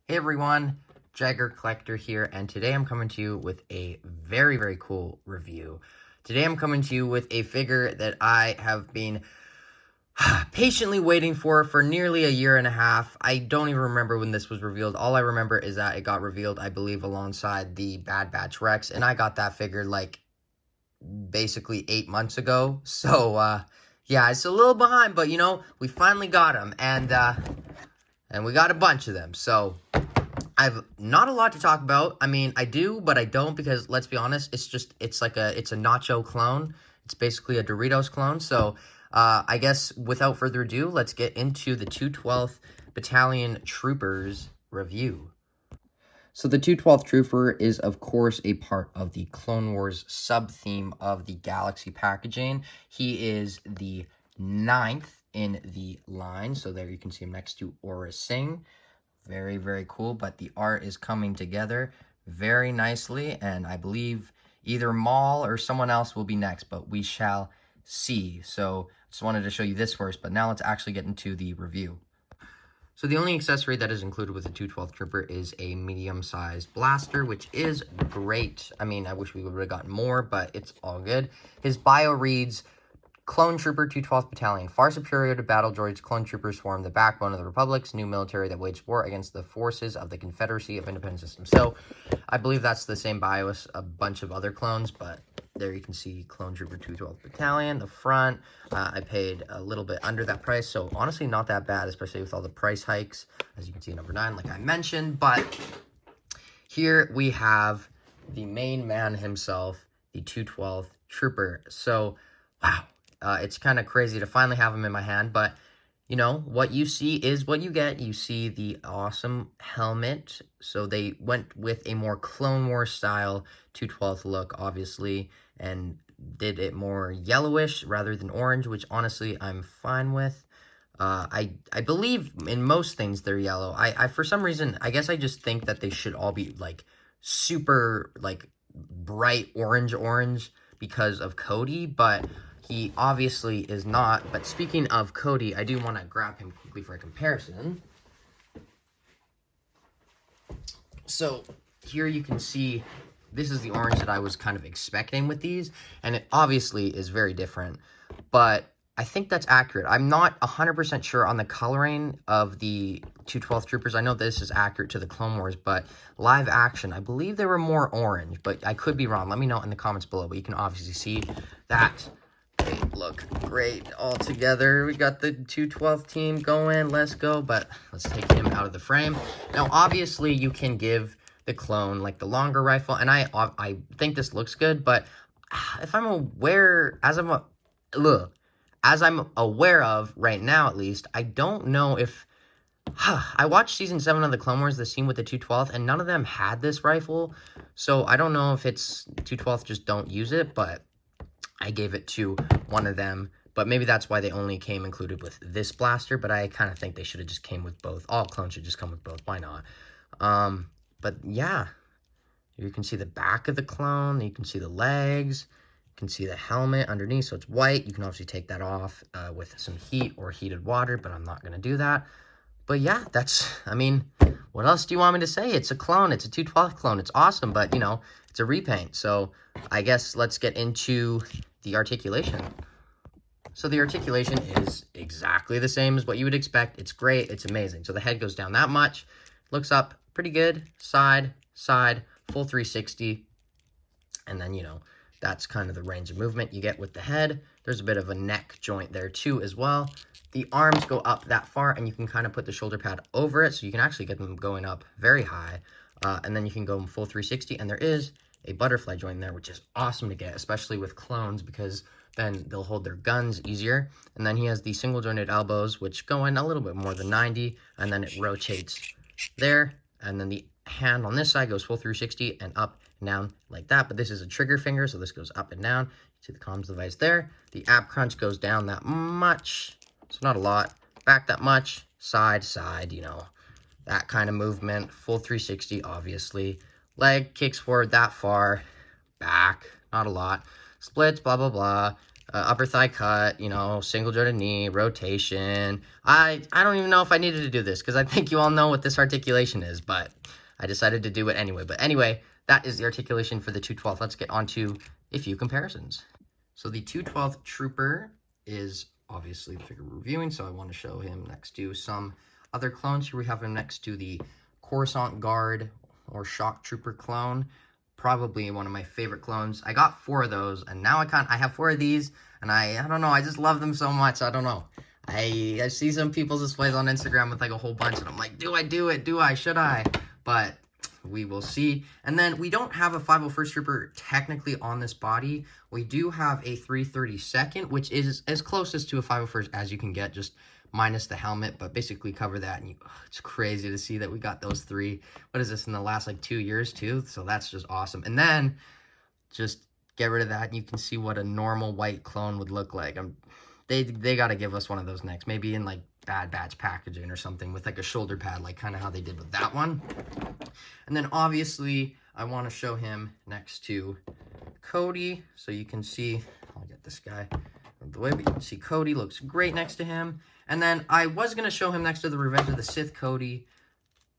Hey everyone, Jagger Collector here, and today I'm coming to you with a very, very cool review. Today I'm coming to you with a figure that I have been patiently waiting for nearly a year and a half. I don't even remember when this was revealed. All I remember is that it got revealed, I believe, alongside the Bad Batch Rex, and I got that figure like basically 8 months ago. So yeah, it's a little behind, but you know, we finally got him, and we got a bunch of them. So I've not a lot to talk about. I mean, I do, but I don't, because let's be honest, it's a nacho clone. It's basically a Doritos clone. So, I guess without further ado, let's get into the 212th Battalion Troopers review. So the 212th Trooper is, of course, a part of the Clone Wars sub-theme of the Galaxy packaging. He is the 9th in the line. So there you can see him next to Aura Singh. Very, very cool, but the art is coming together very nicely, and I believe either Maul or someone else will be next, but we shall see. So just wanted to show you this first, but now let's actually get into the review. So the only accessory that is included with the 212th Trooper is a medium-sized blaster, which is great. I mean, I wish we would have gotten more, but it's all good. His bio reads, Clone Trooper 212th Battalion. Far superior to battle droids, clone troopers form the backbone of the Republic's new military that waged war against the forces of the Confederacy of Independent Systems. So, I believe that's the same bio as a bunch of other clones, but there you can see Clone Trooper 212th Battalion, the front. I paid a little bit under that price, so honestly not that bad, especially with all the price hikes. As you can see, number 9, like I mentioned, but here we have the main man himself, the 212th Trooper. So, wow. It's kind of crazy to finally have him in my hand, but, you know, what you see is what you get. You see the awesome helmet. So they went with a more Clone Wars style 212th look, obviously, and did it more yellowish rather than orange, which honestly I'm fine with. I believe in most things they're yellow. I for some reason, I guess I just think that they should all be, like, super, like, bright orange because of Cody, but he obviously is not. But speaking of Cody, I do want to grab him quickly for a comparison. So here you can see this is the orange that I was kind of expecting with these, and it obviously is very different, but I think that's accurate. I'm not 100% sure on the coloring of the 212th Troopers. I know this is accurate to the Clone Wars, but live action, I believe they were more orange, but I could be wrong. Let me know in the comments below, but you can obviously see that they look great all together. We got the 212th team going. Let's go, but let's take him out of the frame. Now, obviously, you can give the clone like the longer rifle, and I think this looks good, but if I'm aware, as I'm aware of right now, at least, I don't know if... I watched Season 7 of the Clone Wars, the scene with the 212th, and none of them had this rifle, so I don't know if it's 212th just don't use it, but I gave it to one of them, but maybe that's why they only came included with this blaster, but I kind of think they should have just came with both. All clones should just come with both. Why not? But yeah, you can see the back of the clone. You can see the legs. You can see the helmet underneath, so it's white. You can obviously take that off with some heat or heated water, but I'm not going to do that. But yeah, I mean, what else do you want me to say? It's a clone. It's a 212th clone. It's awesome, but, you know, it's a repaint. So I guess let's get into the articulation. So the articulation is exactly the same as what you would expect. It's great. It's amazing. So the head goes down that much. Looks up pretty good. Side, full 360. And then, you know, that's kind of the range of movement you get with the head. There's a bit of a neck joint there too as well. The arms go up that far, and you can kind of put the shoulder pad over it, so you can actually get them going up very high. And then you can go full 360, and there is a butterfly joint there, which is awesome to get, especially with clones, because then they'll hold their guns easier. And then he has the single jointed elbows, which go in a little bit more than 90, and then it rotates there. And then the hand on this side goes full 360 and up and down like that. But this is a trigger finger, so this goes up and down. You see the comms device there. The app crunch goes down that much. So not a lot. Back that much. Side, you know, that kind of movement. Full 360, obviously. Leg kicks forward that far. Back, not a lot. Splits, blah, blah, blah. upper thigh cut, you know, single jointed knee, rotation. I don't even know if I needed to do this because I think you all know what this articulation is, but I decided to do it anyway. But anyway, that is the articulation for the 212th. Let's get on to a few comparisons. So the 212th Trooper is obviously the figure we're reviewing, so I want to show him next to some other clones. Here we have him next to the Coruscant Guard or Shock Trooper clone. Probably one of my favorite clones. I got 4 of those, and now I have 4 of these, and I don't know, I just love them so much. I don't know. I see some people's displays on Instagram with like a whole bunch, and I'm like, do I do it? Should I? But we will see. And then we don't have a 501st Trooper technically on this body. We do have a 332nd, which is as closest to a 501st as you can get, just minus the helmet, but basically cover that. And it's crazy to see that we got those 3. What is this, in the last like 2 years too? So that's just awesome. And then just get rid of that, and you can see what a normal white clone would look like. They got to give us one of those next, maybe in like Bad Batch packaging or something with like a shoulder pad, like kind of how they did with that one. And then obviously I want to show him next to Cody, so you can see, I'll get this guy out of the way, but you can see Cody looks great next to him. And then I was going to show him next to the Revenge of the Sith Cody,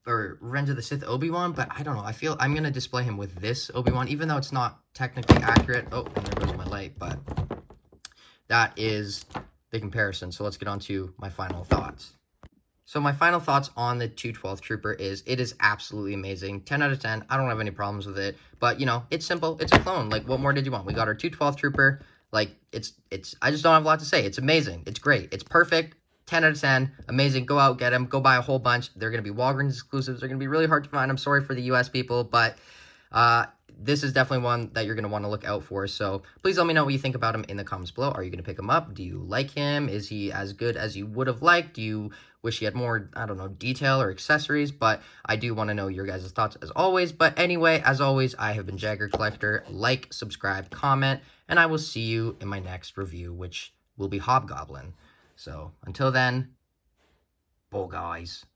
or Revenge of the Sith Obi-Wan, but I don't know, I feel I'm going to display him with this Obi-Wan, even though it's not technically accurate. Oh, and there goes my light, but that is the comparison. So let's get on to my final thoughts. So my final thoughts on the 212th Trooper is, it is absolutely amazing. 10 out of 10. I don't have any problems with it. But, you know, it's simple. It's a clone. Like, what more did you want? We got our 212th Trooper. Like, I just don't have a lot to say. It's amazing. It's great. It's perfect. 10 out of 10. Amazing. Go out, get them. Go buy a whole bunch. They're going to be Walgreens exclusives. They're going to be really hard to find. I'm sorry for the US people, but this is definitely one that you're going to want to look out for. So please let me know what you think about him in the comments below. Are you going to pick him up? Do you like him? Is he as good as you would have liked? Do you wish he had more, I don't know, detail or accessories? But I do want to know your guys' thoughts as always. But anyway, as always, I have been Jagger Collector. Like, subscribe, comment, and I will see you in my next review, which will be Hobgoblin. So until then, bye guys.